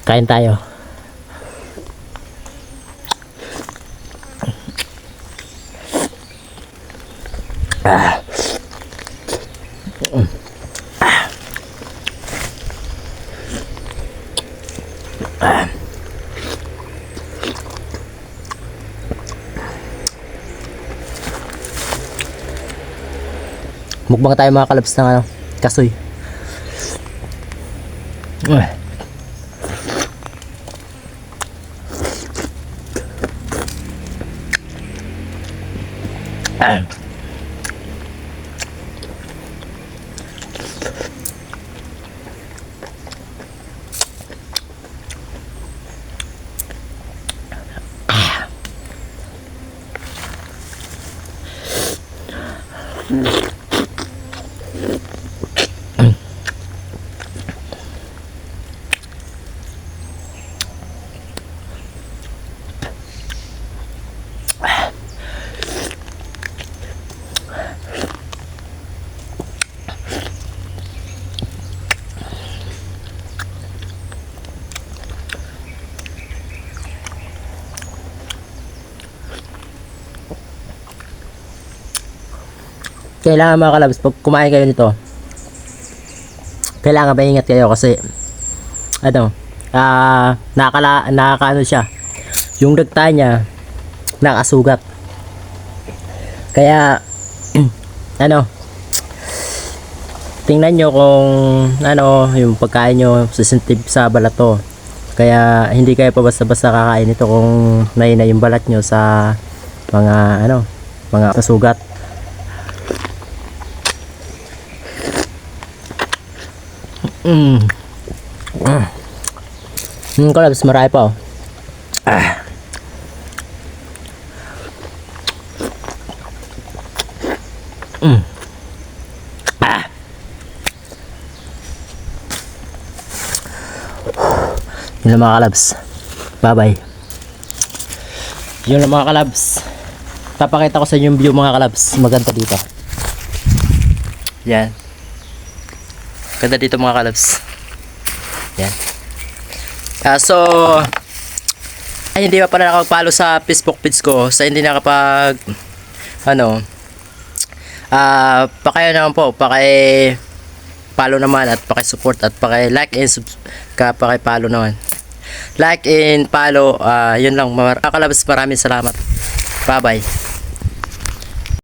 Kain tayo. Mukbang tayo mga kalabs ng ano, kasoy. Kailangan mga kalabs, pag kumain kayo nito, kailangan maingat kayo kasi ano, nakakaano siya, yung dagta niya nakasugat, kaya ano, tingnan nyo kung ano yung pagkain nyo sensitive sa balat to, kaya hindi kayo pa basta-basta kakain ito kung naina yung balat nyo sa mga ano, mga kasugat. Kalabs, marami pa oh. Yun lang mga kalabs. Bye bye. Yun lang mga kalabs. Papakita ko sa inyo yung view mga kalabs. Maganda dito. Yan. Ganda dito mga kalabs. Yan. So ay, hindi pa pala nakapag-follow sa Facebook page ko. Sa hindi nakapag ano, pakayo naman po, paki-follow naman at paki-support at paki-like and paki-follow naman. Like and follow, yun lang mga kalabs, maraming salamat. Bye bye.